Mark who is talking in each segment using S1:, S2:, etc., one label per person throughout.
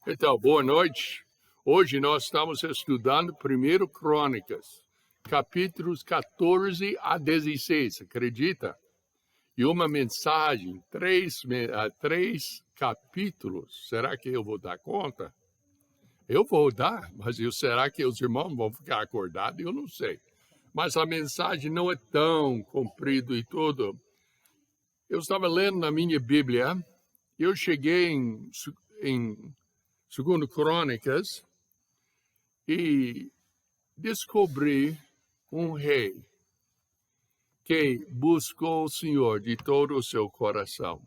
S1: Então, boa noite. Hoje nós estamos estudando 1 Crônicas, capítulos 14 a 16, acredita? E uma mensagem, três capítulos. Será que eu vou dar conta? Eu vou dar, mas será que os irmãos vão ficar acordados? Eu não sei. Mas a mensagem não é tão comprida e tudo. Eu estava lendo na minha Bíblia, eu cheguei em 2 Crônicas e descobri um rei que buscou o Senhor de todo o seu coração.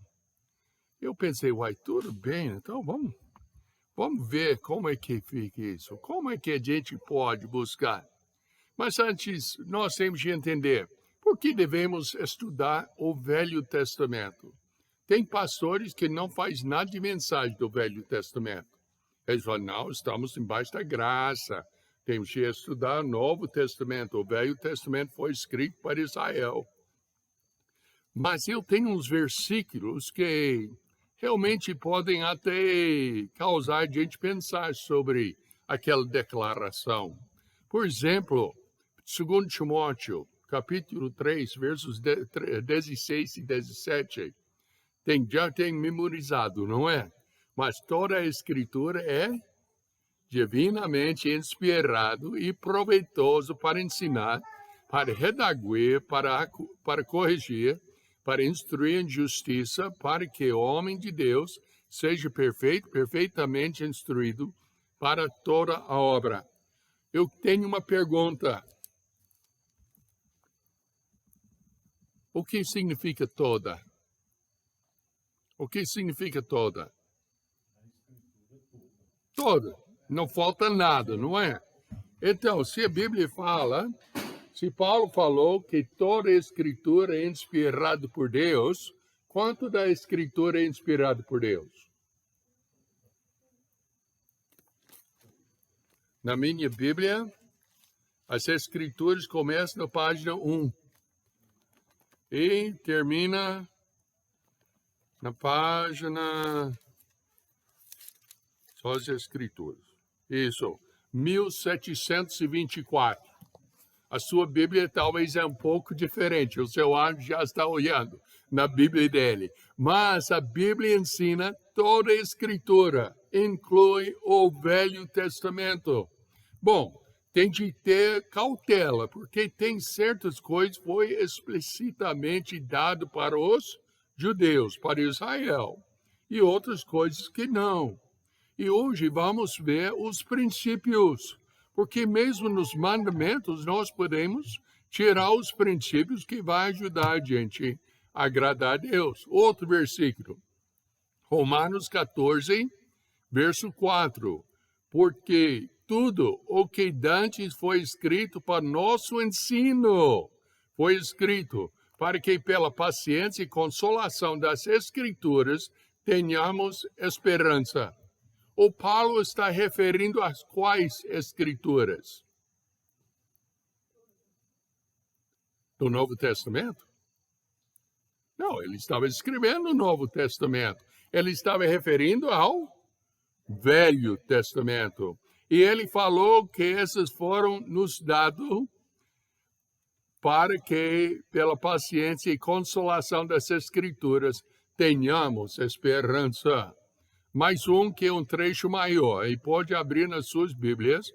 S1: Eu pensei, uai, tudo bem, então vamos ver como é que fica isso. Como é que a gente pode buscar? Mas antes, nós temos de entender por que devemos estudar o Velho Testamento. Tem pastores que não fazem nada de mensagem do Velho Testamento. Eles falam, não, estamos embaixo da graça. Temos que estudar o Novo Testamento. O Velho Testamento foi escrito para Israel. Mas eu tenho uns versículos que realmente podem até causar a gente pensar sobre aquela declaração. Por exemplo, 2 Timóteo, capítulo 3, versos 16 e 17. Já tem memorizado, não é? Mas toda a Escritura é divinamente inspirado e proveitoso para ensinar, para redaguir, para corrigir, para instruir em justiça, para que o homem de Deus seja perfeito, perfeitamente instruído para toda a obra. Eu tenho uma pergunta. O que significa toda? O que significa toda? Toda. Não falta nada, não é? Então, se a Bíblia fala, se Paulo falou que toda a Escritura é inspirada por Deus, quanto da Escritura é inspirada por Deus? Na minha Bíblia, as Escrituras começam na página 1 e termina na página... Só as Escrituras. Isso, 1724. A sua Bíblia talvez é um pouco diferente. O seu anjo já está olhando na Bíblia dele. Mas a Bíblia ensina toda a Escritura, inclui o Velho Testamento. Bom, tem de ter cautela, porque tem certas coisas que foi explicitamente dado para os judeus, para Israel, e outras coisas que não. E hoje vamos ver os princípios, porque mesmo nos mandamentos nós podemos tirar os princípios que vai ajudar a gente a agradar a Deus. Outro versículo, Romanos 14, verso 4. Porque tudo o que dantes foi escrito para nosso ensino, foi escrito para que pela paciência e consolação das Escrituras tenhamos esperança. O Paulo está referindo às quais Escrituras? Do Novo Testamento? Não, ele estava escrevendo o Novo Testamento. Ele estava referindo ao Velho Testamento. E ele falou que esses foram nos dados para que, pela paciência e consolação das Escrituras, tenhamos esperança. Mais um que é um trecho maior, e pode abrir nas suas Bíblias,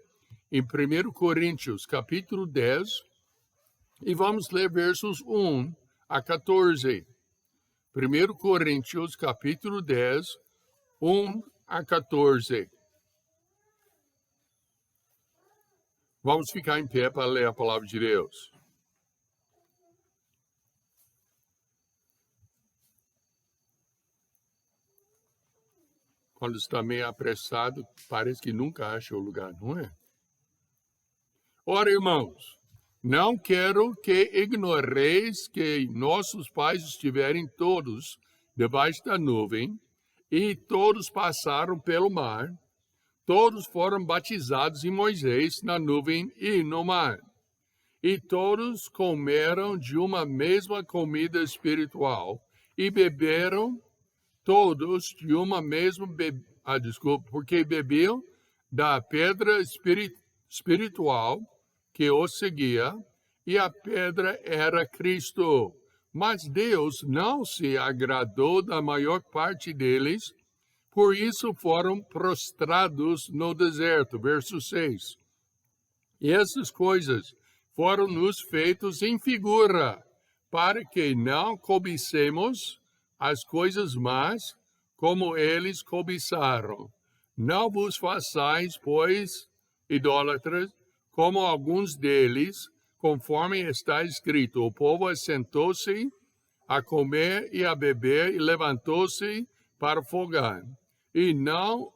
S1: em 1 Coríntios, capítulo 10, e vamos ler versos 1 a 14. 1 Coríntios, capítulo 10, 1 a 14. Vamos ficar em pé para ler a palavra de Deus. Quando está meio apressado, parece que nunca acha o lugar, não é? Ora, irmãos, não quero que ignoreis que nossos pais estiverem todos debaixo da nuvem, e todos passaram pelo mar, todos foram batizados em Moisés na nuvem e no mar, e todos comeram de uma mesma comida espiritual, e beberam todos de uma mesma desculpa, porque bebiam da pedra espiritual que os seguia, e a pedra era Cristo. Mas Deus não se agradou da maior parte deles, por isso foram prostrados no deserto. Verso 6. E essas coisas foram-nos feitas em figura, para que não cobicemos as coisas más, como eles cobiçaram. Não vos façais, pois, idólatras, como alguns deles, conforme está escrito. O povo assentou-se a comer e a beber, e levantou-se para folgar. E não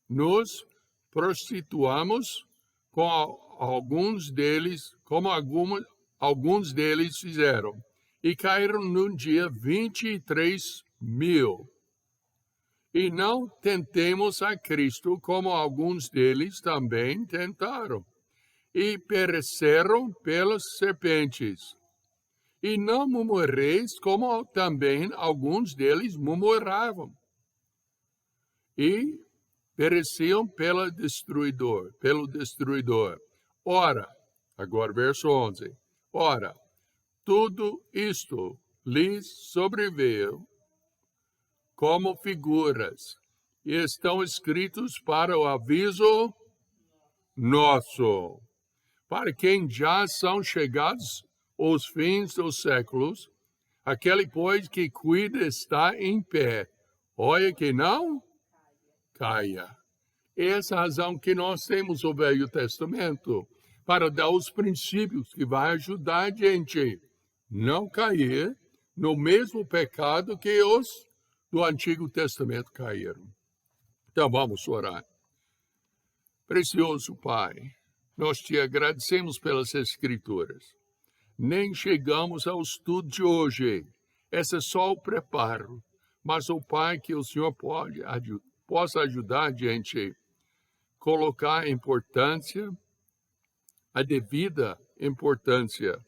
S1: nos prostituamos com alguns deles, como alguns deles fizeram. E caíram num dia 23.000. E não tentemos a Cristo, como alguns deles também tentaram, e pereceram pelas serpentes. E não murmureis, como também alguns deles murmuravam, e pereciam pelo destruidor. Ora, agora verso 11. Ora, tudo isto lhes sobreveio como figuras, e estão escritos para o aviso nosso, para quem já são chegados os fins dos séculos, aquele, pois, que cuida está em pé, olha que não caia. Essa é a razão que nós temos o Velho Testamento, para dar os princípios que vai ajudar a gente não cair no mesmo pecado que os do Antigo Testamento caíram. Então vamos orar. Precioso Pai, nós te agradecemos pelas Escrituras. Nem chegamos ao estudo de hoje. Esse é só o preparo. Mas, o Pai, que o Senhor possa ajudar a gente a colocar a devida importância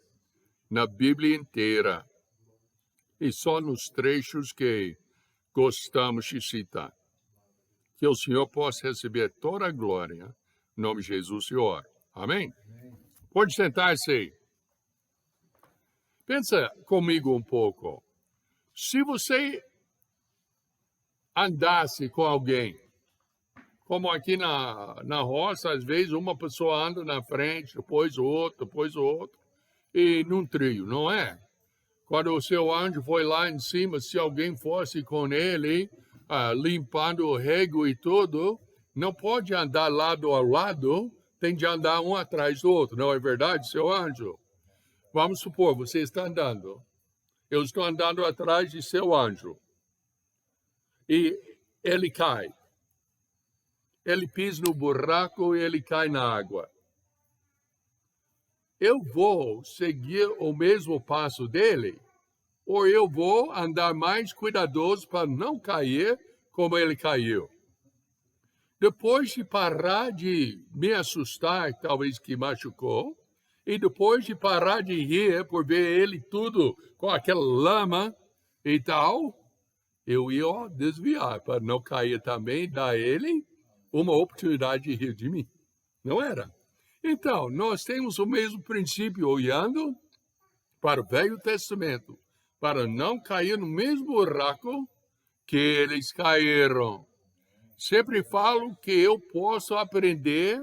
S1: na Bíblia inteira. E só nos trechos que gostamos de citar. Que o Senhor possa receber toda a glória. Em nome de Jesus, Senhor. Amém? Pode sentar-se aí. Pensa comigo um pouco. Se você andasse com alguém, como aqui na roça, às vezes uma pessoa anda na frente, depois o outro, e num trio, não é? Quando o seu anjo foi lá em cima, se alguém fosse com ele, limpando o rego e tudo, não pode andar lado a lado, tem de andar um atrás do outro, não é verdade, seu anjo? Vamos supor, você está andando, eu estou andando atrás de seu anjo, e ele cai. Ele pisa no buraco e ele cai na água. Eu vou seguir o mesmo passo dele, ou eu vou andar mais cuidadoso para não cair como ele caiu? Depois de parar de me assustar, talvez que machucou, e depois de parar de rir por ver ele tudo com aquela lama e tal, eu ia desviar para não cair também, dar a ele uma oportunidade de rir de mim. Não era? Então, nós temos o mesmo princípio olhando para o Velho Testamento, para não cair no mesmo buraco que eles caíram. Sempre falo que eu posso aprender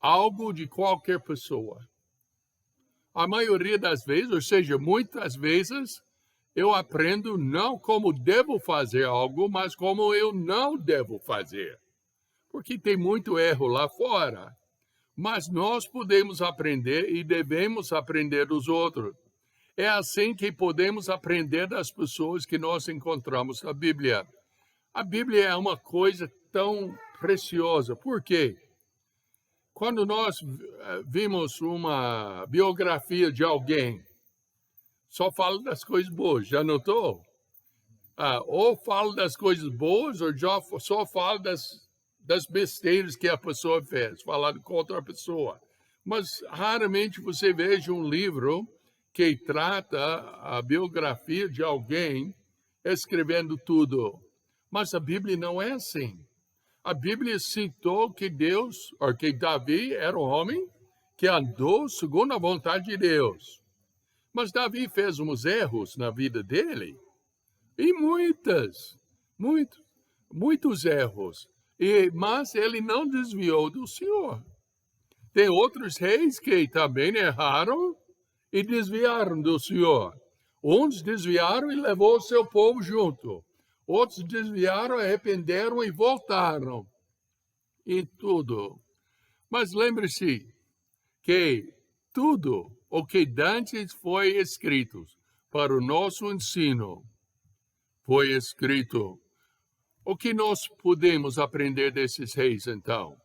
S1: algo de qualquer pessoa. A maioria das vezes, ou seja, muitas vezes, eu aprendo não como devo fazer algo, mas como eu não devo fazer. Porque tem muito erro lá fora. Mas nós podemos aprender e devemos aprender dos outros. É assim que podemos aprender das pessoas que nós encontramos na Bíblia. A Bíblia é uma coisa tão preciosa. Por quê? Quando nós vimos uma biografia de alguém, só fala das coisas boas, já notou? Ou fala das coisas boas, ou só fala das besteiras que a pessoa fez, falando contra a pessoa. Mas raramente você veja um livro que trata a biografia de alguém escrevendo tudo. Mas a Bíblia não é assim. A Bíblia citou que que Davi era um homem que andou segundo a vontade de Deus. Mas Davi fez uns erros na vida dele. E muitos erros. Mas ele não desviou do Senhor. Tem outros reis que também erraram e desviaram do Senhor. Uns desviaram e levou o seu povo junto. Outros desviaram, arrependeram e voltaram. E tudo. Mas lembre-se que tudo o que dantes foi escrito para o nosso ensino foi escrito. O que nós podemos aprender desses reis, então?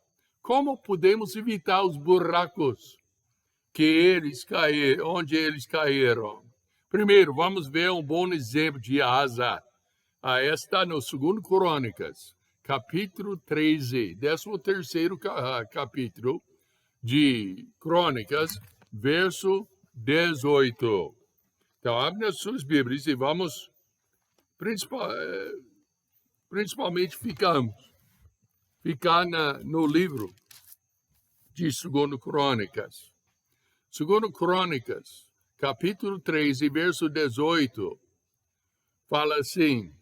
S1: Como podemos evitar os buracos onde eles caíram? Primeiro, vamos ver um bom exemplo de Asa. Está no 2 Crônicas, capítulo 13, 13º capítulo de Crônicas, verso 18. Então, abre as suas Bíblias e vamos, principalmente, ficar no livro de 2 Crônicas. 2 Crônicas, capítulo 13, verso 18, fala assim: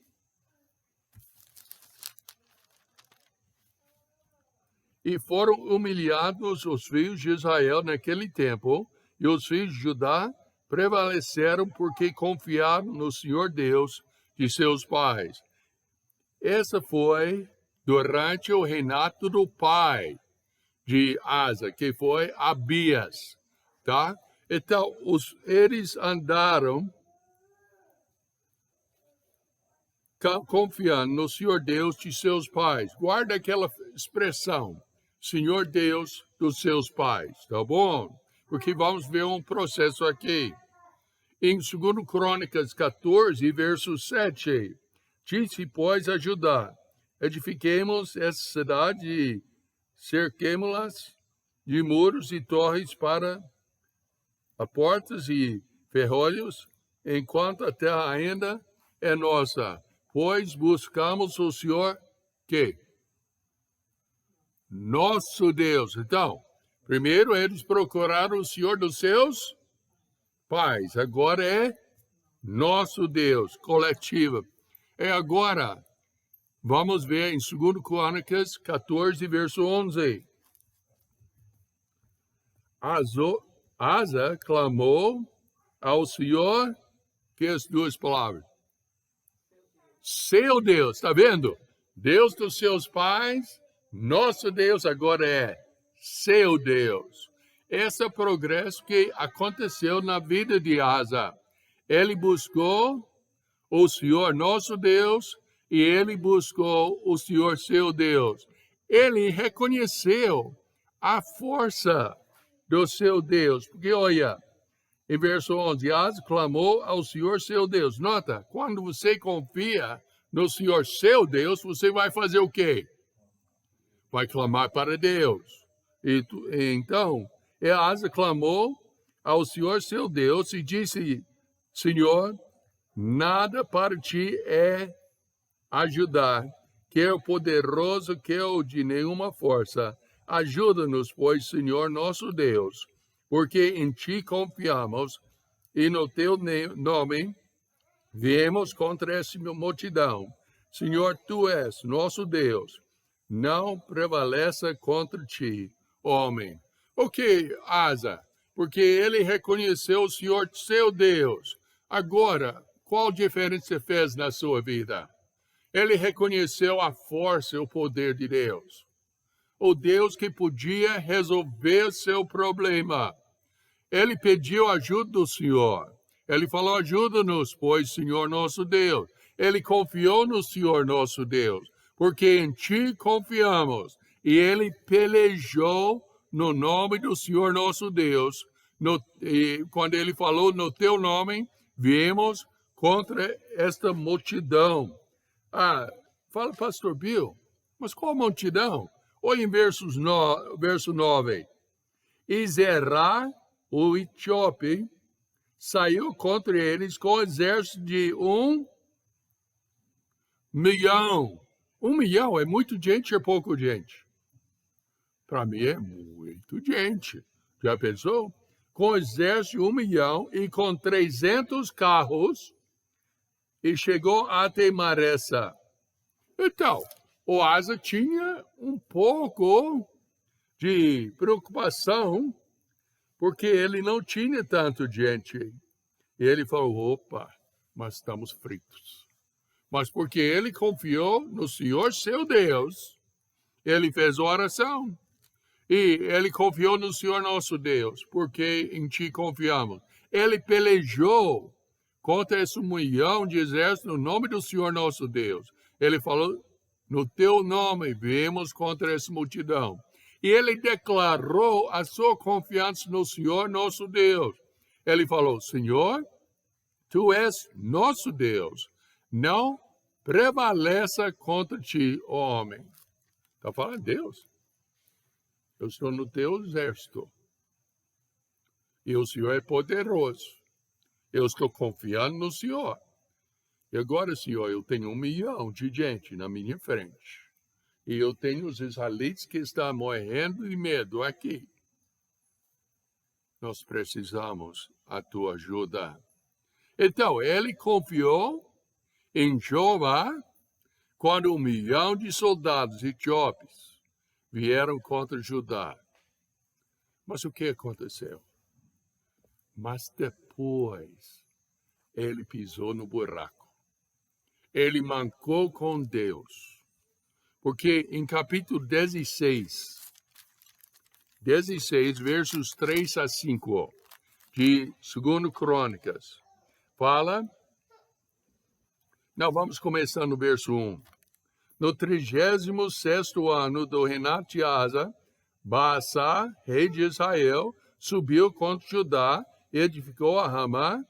S1: E foram humilhados os filhos de Israel naquele tempo, e os filhos de Judá prevaleceram porque confiaram no Senhor Deus de seus pais. Essa foi durante o reinado do pai de Asa, que foi Abias, tá? Então, eles andaram confiando no Senhor Deus de seus pais. Guarda aquela expressão, Senhor Deus dos seus pais, tá bom? Porque vamos ver um processo aqui. Em 2 Crônicas 14, verso 7, disse, pois, a Judá, edifiquemos essa cidade e cerquemo-las de muros e torres para a portas e ferrolhos, enquanto a terra ainda é nossa, pois buscamos o Senhor, que? Nosso Deus. Então, primeiro eles procuraram o Senhor dos seus pais, agora é nosso Deus, coletiva. Agora, vamos ver em 2 Crônicas 14, verso 11. Asa clamou ao Senhor, que as duas palavras? Seu Deus, está vendo? Deus dos seus pais, nosso Deus agora é seu Deus. Esse é o progresso que aconteceu na vida de Asa. Ele buscou o Senhor nosso Deus e ele buscou o Senhor seu Deus. Ele reconheceu a força do seu Deus. Porque, olha, em verso 11, Asa clamou ao Senhor seu Deus. Nota, quando você confia no Senhor seu Deus, você vai fazer o quê? Vai clamar para Deus. Então, Asa clamou ao Senhor seu Deus e disse, Senhor, nada para ti é ajudar, quer o poderoso, quer o de nenhuma força. Ajuda-nos, pois, Senhor nosso Deus, porque em ti confiamos e no teu nome viemos contra essa multidão. Senhor, tu és nosso Deus, não prevaleça contra ti, homem. Ok, Asa, porque ele reconheceu o Senhor seu Deus. Agora, qual diferença fez na sua vida? Ele reconheceu a força e o poder de Deus. O Deus que podia resolver seu problema. Ele pediu ajuda do Senhor. Ele falou, ajuda-nos, pois, Senhor nosso Deus. Ele confiou no Senhor nosso Deus, porque em ti confiamos. E ele pelejou no nome do Senhor nosso Deus. E quando ele falou, no teu nome, viemos contra esta multidão. Fala, pastor Bill, mas qual multidão? Olha em verso 9. E Zerá, o etíope, saiu contra eles com o exército de 1 milhão. 1 milhão é muito gente ou pouco gente? Para mim é muito gente. Já pensou? Com exército de 1 milhão e com 300 carros, e chegou até Maressa. Então, o Asa tinha um pouco de preocupação, porque ele não tinha tanto gente. E ele falou, opa, mas estamos fritos. Mas porque ele confiou no Senhor, seu Deus, ele fez oração. E ele confiou no Senhor, nosso Deus, porque em ti confiamos. Ele pelejou contra esse 1 milhão de exércitos no nome do Senhor, nosso Deus. Ele falou, no teu nome, viemos contra essa multidão. E ele declarou a sua confiança no Senhor, nosso Deus. Ele falou, Senhor, tu és nosso Deus. Não prevaleça contra ti, ó homem. Está falando Deus. Eu estou no teu exército. E o Senhor é poderoso. Eu estou confiando no Senhor. E agora, Senhor, eu tenho 1 milhão de gente na minha frente. E eu tenho os israelitas que estão morrendo de medo aqui. Nós precisamos a tua ajuda. Então, ele confiou em Jeová quando 1 milhão de soldados etíopes vieram contra Judá. Mas o que aconteceu? Mas depois ele pisou no buraco. Ele mancou com Deus. Porque em capítulo 16, versos 3 a 5, de 2 Crônicas, fala... Não, vamos começar no verso 1. No 36º ano do reinado de Asa, Baasa, rei de Israel, subiu contra Judá, edificou a Ramá,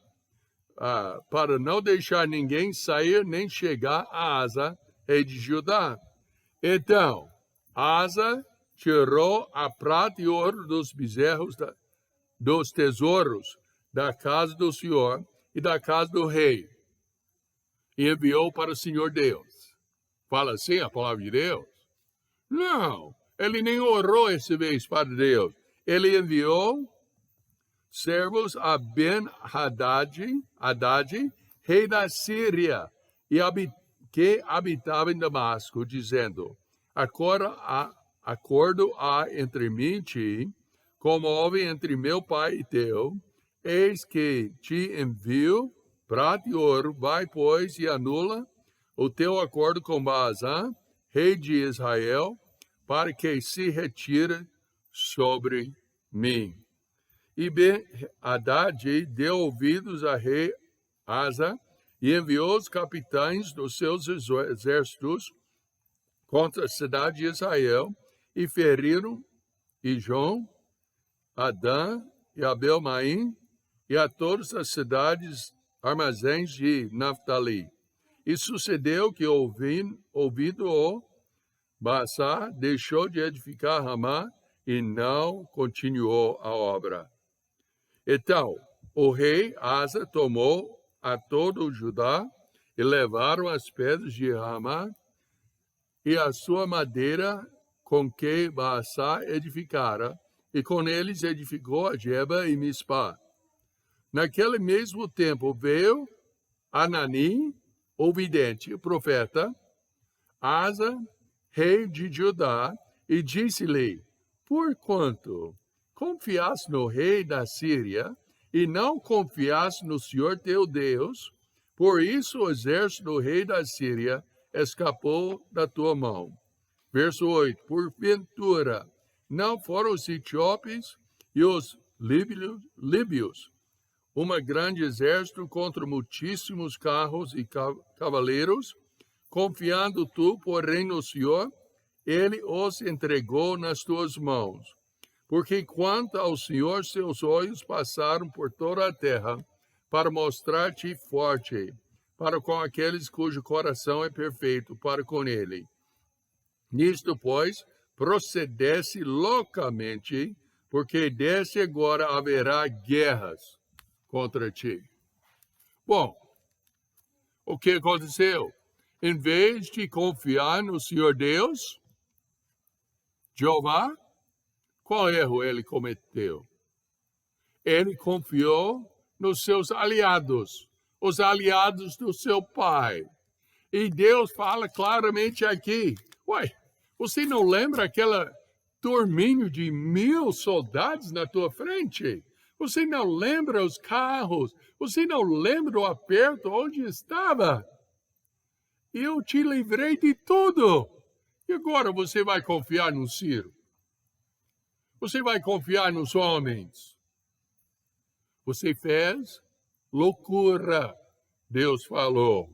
S1: para não deixar ninguém sair nem chegar a Asa, rei de Judá. Então, Asa tirou a prata e ouro dos bezerros, dos tesouros da casa do Senhor e da casa do rei, e enviou para o Senhor Deus. Fala assim a palavra de Deus? Não, ele nem orou essa vez para Deus. Ele enviou servos a Ben-Hadad, rei da Síria, que habitava em Damasco, dizendo, acordo há entre mim e ti, como houve entre meu pai e teu, eis que te envio prata e ouro, vai, pois, e anula o teu acordo com Baasa, rei de Israel, para que se retire sobre mim. E Ben-Hadad deu ouvidos a rei Asa e enviou os capitães dos seus exércitos contra a cidade de Israel e feriram Ijon, Adã e Abel-Maim e a todas as cidades armazéns de Naftali. E sucedeu que, ouvindo-o, Baasa deixou de edificar Ramá e não continuou a obra. Então, o rei Asa tomou a todo o Judá e levaram as pedras de Ramá e a sua madeira com que Baasa edificara, e com eles edificou a Geba e Mispá. Naquele mesmo tempo veio Anani, o vidente, o profeta, Asa, rei de Judá, e disse-lhe, porquanto confiaste no rei da Síria, e não confiaste no Senhor teu Deus, por isso o exército do rei da Síria escapou da tua mão. Verso 8, porventura, não foram os etíopes e os líbios, grande exército contra muitíssimos carros e cavaleiros, confiando tu, porém, no Senhor, ele os entregou nas tuas mãos. Porque quanto ao Senhor, seus olhos passaram por toda a terra, para mostrar-te forte, para com aqueles cujo coração é perfeito, para com ele. Nisto, pois, procedesse loucamente, porque desse agora haverá guerras contra ti. Bom, o que aconteceu? Em vez de confiar no Senhor Deus, Jeová, qual erro ele cometeu? Ele confiou nos seus aliados, os aliados do seu pai. E Deus fala claramente aqui, uai, você não lembra aquela turminho de 1000 soldados na tua frente? Você não lembra os carros? Você não lembra o aperto onde estava? Eu te livrei de tudo. E agora você vai confiar no Ciro? Você vai confiar nos homens? Você fez loucura, Deus falou.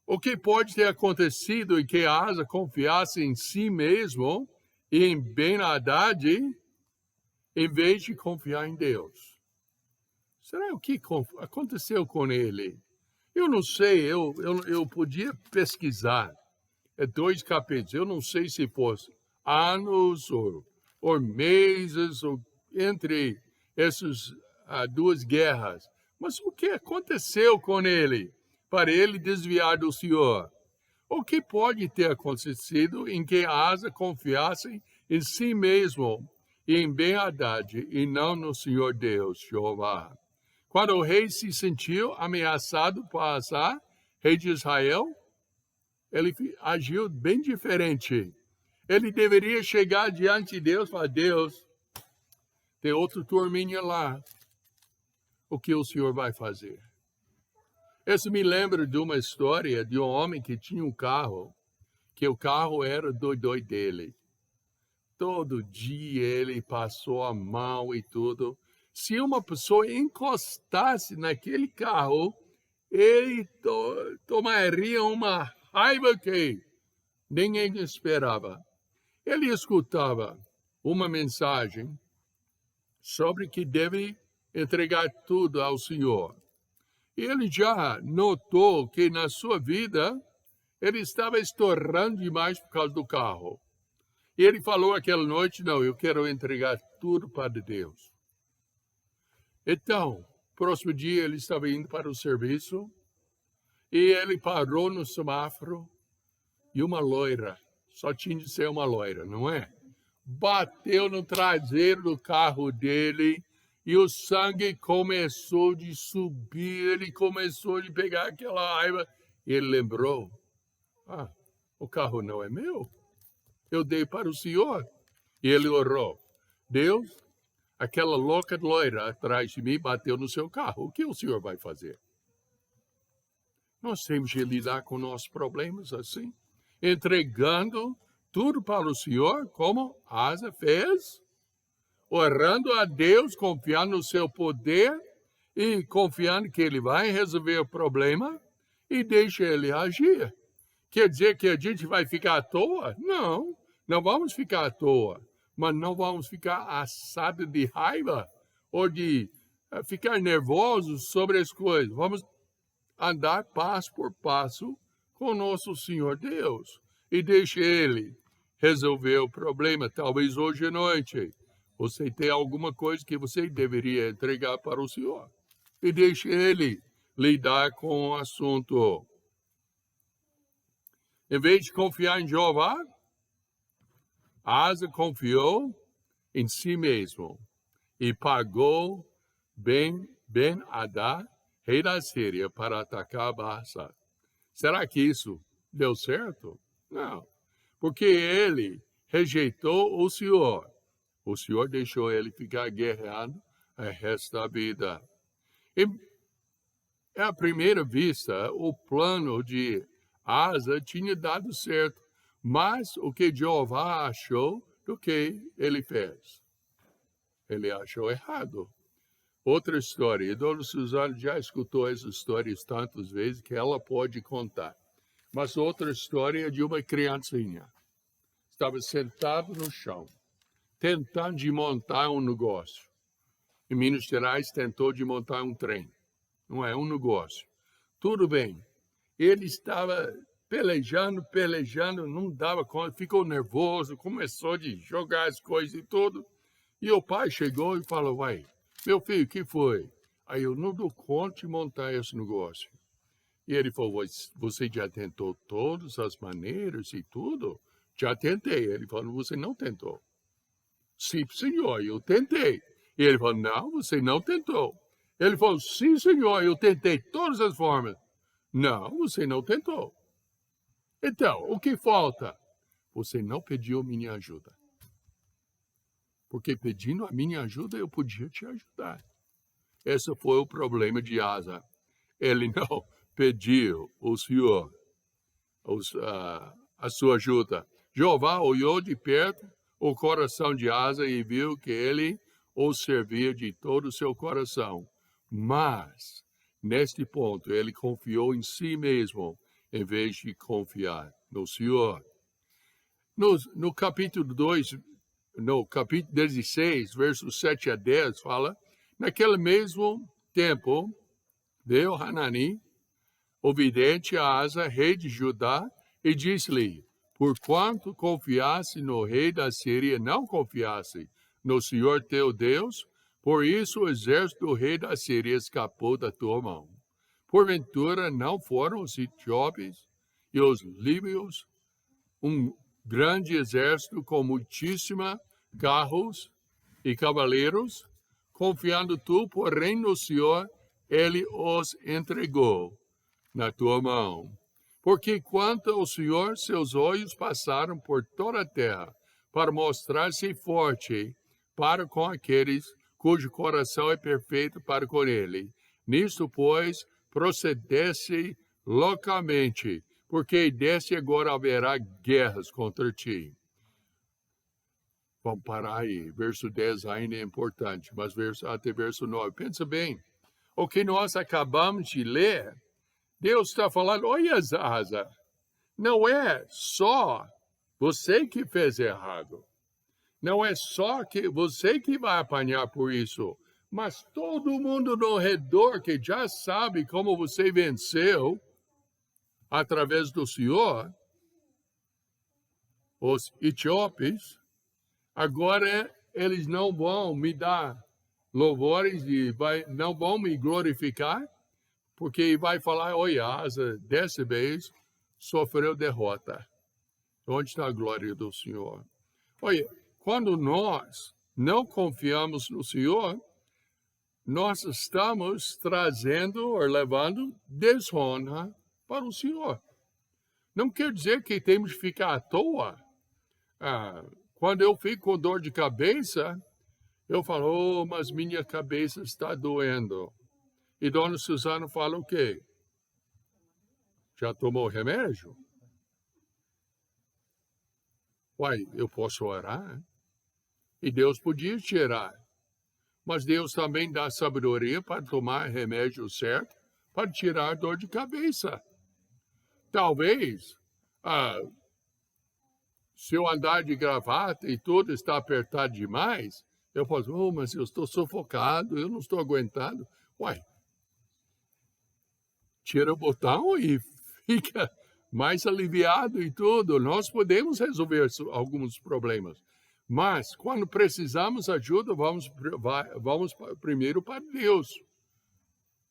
S1: O que pode ter acontecido em que Asa confiasse em si mesmo e em Ben-Hadad, em vez de confiar em Deus? Será o que aconteceu com ele? Eu não sei, eu podia pesquisar. É 2 capítulos, eu não sei se fosse anos ou meses, ou entre essas 2 guerras. Mas o que aconteceu com ele para ele desviar do Senhor? O que pode ter acontecido em que Asa confiasse em si mesmo e em Ben-Hadad e não no Senhor Deus, Jeová? Quando o rei se sentiu ameaçado por Asa, rei de Israel, ele agiu bem diferente. Ele deveria chegar diante de Deus e falar, Deus, tem outro turminha lá. O que o Senhor vai fazer? Isso me lembra de uma história de um homem que tinha um carro, que o carro era do dele. Todo dia ele passou a mão e tudo. Se uma pessoa encostasse naquele carro, ele tomaria uma raiva que ninguém esperava. Ele escutava uma mensagem sobre que deve entregar tudo ao Senhor. Ele já notou que na sua vida ele estava estourando demais por causa do carro. E ele falou aquela noite, não, eu quero entregar tudo para Deus. Então, próximo dia ele estava indo para o serviço e ele parou no semáforo e uma loira, só tinha de ser uma loira, não é? Bateu no traseiro do carro dele e o sangue começou de subir, ele começou a pegar aquela raiva. E ele lembrou, o carro não é meu, eu dei para o Senhor. E ele orou, Deus, aquela louca loira atrás de mim bateu no seu carro, o que o Senhor vai fazer? Nós temos de lidar com nossos problemas assim, entregando tudo para o Senhor, como Asa fez, orando a Deus, confiando no seu poder e confiando que Ele vai resolver o problema e deixa Ele agir. Quer dizer que a gente vai ficar à toa? Não, não vamos ficar à toa, mas não vamos ficar assados de raiva ou de ficar nervosos sobre as coisas. Vamos andar passo por passo com nosso Senhor Deus e deixe Ele resolver o problema. Talvez hoje à noite você tenha alguma coisa que você deveria entregar para o Senhor e deixe Ele lidar com o assunto. Em vez de confiar em Jeová, Asa confiou em si mesmo e pagou Ben-Hadad, rei da Síria, para atacar Baasa. Será que isso deu certo? Não, porque ele rejeitou o Senhor. O Senhor deixou ele ficar guerreando o resto da vida. E, à primeira vista, o plano de Asa tinha dado certo, mas o que Jeová achou do que ele fez? Ele achou errado. Outra história, a dona Suzana já escutou essas histórias tantas vezes que ela pode contar. Mas outra história é de uma criancinha. Estava sentado no chão, tentando de montar um negócio. Em Minas Gerais, tentou de montar um trem. Não é um negócio. Tudo bem. Ele estava pelejando, não dava conta, ficou nervoso, começou a jogar as coisas e tudo. E o pai chegou e falou, vai, meu filho, o que foi? Aí eu não dou conta de montar esse negócio. E ele falou, você já tentou todas as maneiras e tudo? Já tentei. Ele falou, você não tentou. Sim, senhor, eu tentei. E ele falou, não, você não tentou. Ele falou, sim, senhor, eu tentei todas as formas. Não, você não tentou. Então, o que falta? Você não pediu minha ajuda. Porque pedindo a minha ajuda, eu podia te ajudar. Esse foi o problema de Asa. Ele não pediu o Senhor a sua ajuda. Jeová olhou de perto o coração de Asa e viu que ele o servia de todo o seu coração. Mas, neste ponto, ele confiou em si mesmo, em vez de confiar no Senhor. No capítulo 2, no capítulo 16, versos 7 a 10, fala, naquele mesmo tempo, veio Hanani, o vidente a Asa, rei de Judá, e disse-lhe, porquanto confiasse no rei da Síria, não confiasse no Senhor teu Deus, por isso o exército do rei da Síria escapou da tua mão. Porventura não foram os etíopes e os líbios um grande exército com muitíssima carros e cavaleiros? Confiando tu, porém, no Senhor, ele os entregou na tua mão. Porque quanto ao Senhor, seus olhos passaram por toda a terra para mostrar-se forte para com aqueles cujo coração é perfeito para com ele. Nisto, pois, procedesse loucamente, porque desse agora haverá guerras contra ti. Vamos parar aí. Verso 10 ainda é importante, mas até verso 9. Pensa bem. O que nós acabamos de ler, Deus está falando, olha, Asa, não é só você que fez errado. Não é só que você que vai apanhar por isso, mas todo mundo no redor que já sabe como você venceu através do Senhor, os etíopes, agora eles não vão me dar louvores e não vão me glorificar, porque vai falar, olha, Asa, dessa vez sofreu derrota. Onde está a glória do Senhor? Olha, quando nós não confiamos no Senhor, nós estamos trazendo ou levando desonra para o Senhor. Não quer dizer que temos que ficar à toa. Quando eu fico com dor de cabeça, eu falo, mas minha cabeça está doendo. E Dona Suzana fala o quê? Já tomou remédio? Uai, eu posso orar? E Deus podia tirar. Mas Deus também dá sabedoria para tomar remédio certo, para tirar a dor de cabeça. Talvez, se eu andar de gravata e tudo está apertado demais, eu posso, mas eu estou sufocado, eu não estou aguentando. Uai, tira o botão e fica mais aliviado e tudo. Nós podemos resolver alguns problemas. Mas, quando precisamos de ajuda, vamos primeiro para Deus.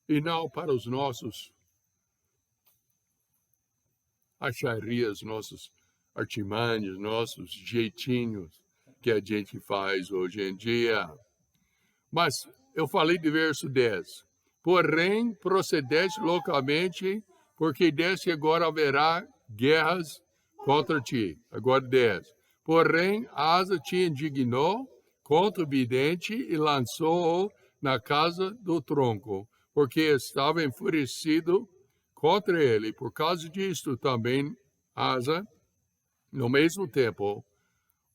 S1: E não para os nossos acharias, nossos artimanhos, nossos jeitinhos que a gente faz hoje em dia. Mas eu falei de verso 10. Porém, procedeste loucamente, porque desse agora haverá guerras contra ti. Agora 10. Porém, Asa te indignou contra o vidente e lançou-o na casa do tronco, porque estava enfurecido contra ele. Por causa disto, também Asa, no mesmo tempo,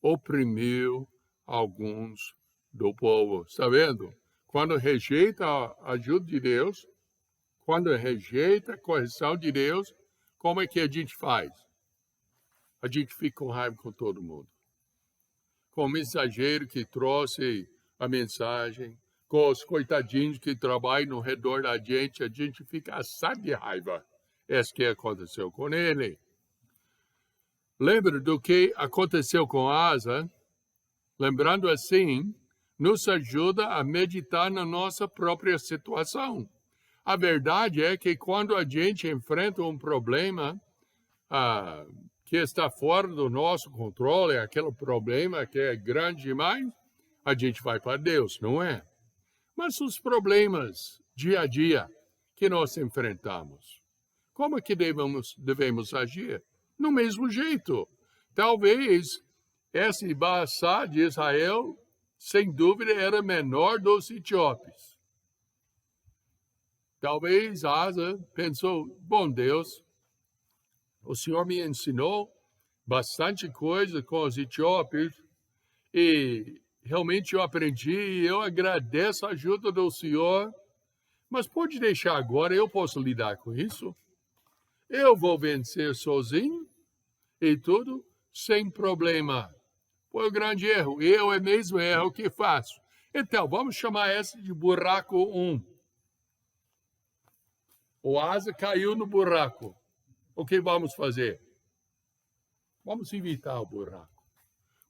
S1: oprimiu alguns do povo. Está vendo? Quando rejeita a ajuda de Deus, quando rejeita a correção de Deus, como é que a gente faz? A gente fica com raiva com todo mundo. Com o mensageiro que trouxe a mensagem, com os coitadinhos que trabalham no redor da gente fica assado de raiva. É isso que aconteceu com ele. Lembra do que aconteceu com Asa? Lembrando assim, nos ajuda a meditar na nossa própria situação. A verdade é que quando a gente enfrenta um problema que está fora do nosso controle, aquele problema que é grande demais, a gente vai para Deus, não é? Mas os problemas dia a dia que nós enfrentamos, como é que devemos agir? No mesmo jeito. Talvez essa embaçada de Israel, sem dúvida, era menor dos etíopes. Talvez Asa pensou, bom Deus, o Senhor me ensinou bastante coisa com os etíopes e realmente eu aprendi e eu agradeço a ajuda do Senhor, mas pode deixar agora, eu posso lidar com isso? Eu vou vencer sozinho e tudo sem problema. Foi um grande erro. Eu é mesmo erro que faço. Então, vamos chamar esse de buraco 1. O Asa caiu no buraco. O que vamos fazer? Vamos evitar o buraco.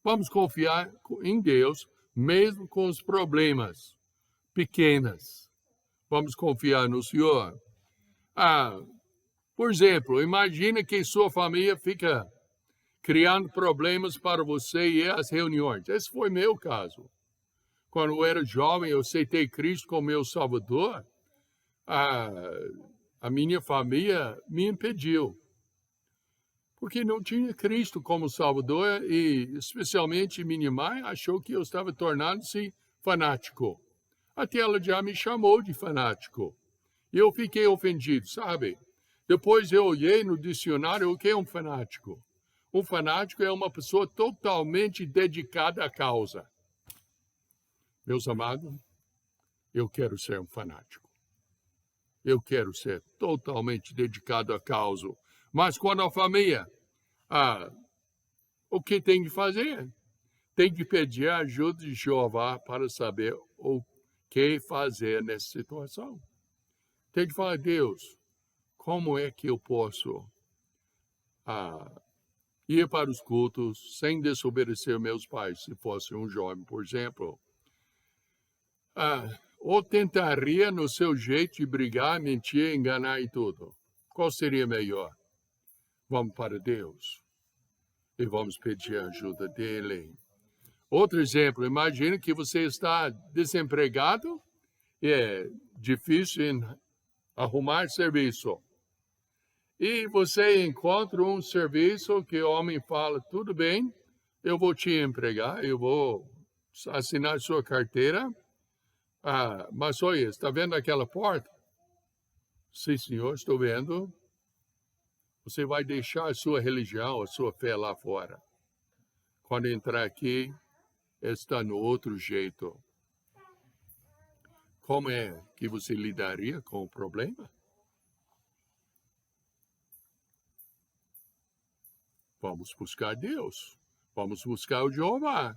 S1: Vamos confiar em Deus, mesmo com os problemas pequenos. Vamos confiar no Senhor. Por exemplo, imagina que sua família fica criando problemas para você e as reuniões. Esse foi meu caso. Quando eu era jovem, eu aceitei Cristo como meu Salvador. A minha família me impediu. Porque não tinha Cristo como Salvador e, especialmente, minha mãe achou que eu estava tornando-se fanático. Até ela já me chamou de fanático. E eu fiquei ofendido, sabe? Depois eu olhei no dicionário o que é um fanático. Um fanático é uma pessoa totalmente dedicada à causa. Meus amados, eu quero ser um fanático. Eu quero ser totalmente dedicado à causa. Mas quando a família, o que tem que fazer? Tem que pedir a ajuda de Jeová para saber o que fazer nessa situação. Tem que falar, Deus, como é que eu posso ir para os cultos sem desobedecer meus pais, se fosse um jovem, por exemplo? Ou tentaria no seu jeito de brigar, mentir, enganar e tudo? Qual seria melhor? Vamos para Deus e vamos pedir a ajuda dele. Outro exemplo, imagine que você está desempregado e é difícil arrumar serviço. E você encontra um serviço que o homem fala, tudo bem, eu vou te empregar, eu vou assinar sua carteira, mas olha, está vendo aquela porta? Sim, senhor, estou vendo. Você vai deixar a sua religião, a sua fé lá fora. Quando entrar aqui, está no outro jeito. Como é que você lidaria com o problema? Vamos buscar Deus. Vamos buscar o Jeová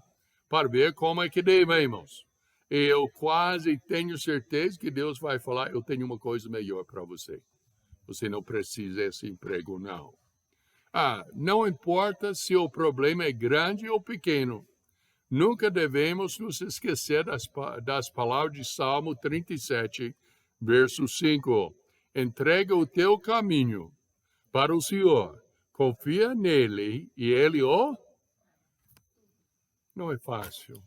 S1: para ver como é que devemos. Eu quase tenho certeza que Deus vai falar, eu tenho uma coisa melhor para você. Você não precisa desse emprego, não. Não importa se o problema é grande ou pequeno. Nunca devemos nos esquecer das palavras de Salmo 37, verso 5. Entrega o teu caminho para o Senhor. Confia nele e ele Não é fácil.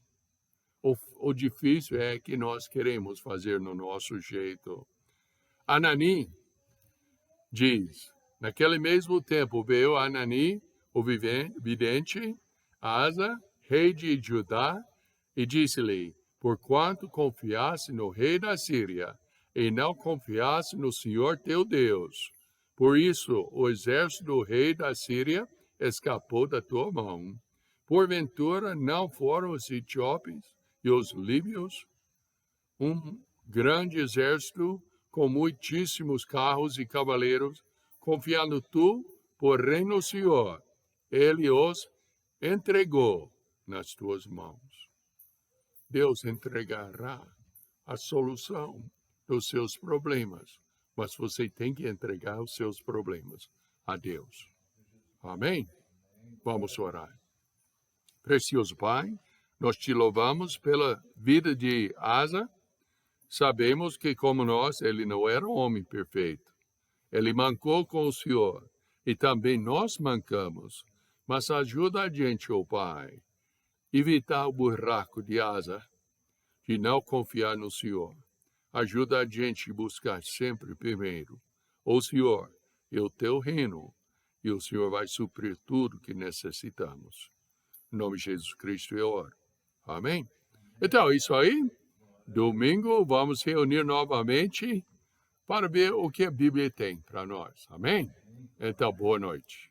S1: O difícil é que nós queremos fazer no nosso jeito. Anani diz, naquele mesmo tempo veio Anani, o vidente, Asa, rei de Judá, e disse-lhe, porquanto confiasse no rei da Síria, e não confiasse no Senhor teu Deus. Por isso, o exército do rei da Síria escapou da tua mão. Porventura, não foram os etíopes e os líbios um grande exército com muitíssimos carros e cavaleiros, confiando tu, porém, no Senhor. Ele os entregou nas tuas mãos. Deus entregará a solução dos seus problemas, mas você tem que entregar os seus problemas a Deus. Amém? Vamos orar. Precioso Pai, nós te louvamos pela vida de Asa, Sabemos que, como nós, ele não era um homem perfeito. Ele mancou com o Senhor, e também nós mancamos. Mas ajuda a gente, ó Pai, evitar o buraco de asa, de não confiar no Senhor. Ajuda a gente a buscar sempre primeiro o Senhor e o teu reino, e o Senhor vai suprir tudo que necessitamos. Em nome de Jesus Cristo eu oro. Amém? Então, é isso aí. Domingo vamos reunir novamente para ver o que a Bíblia tem para nós. Amém? Então, boa noite.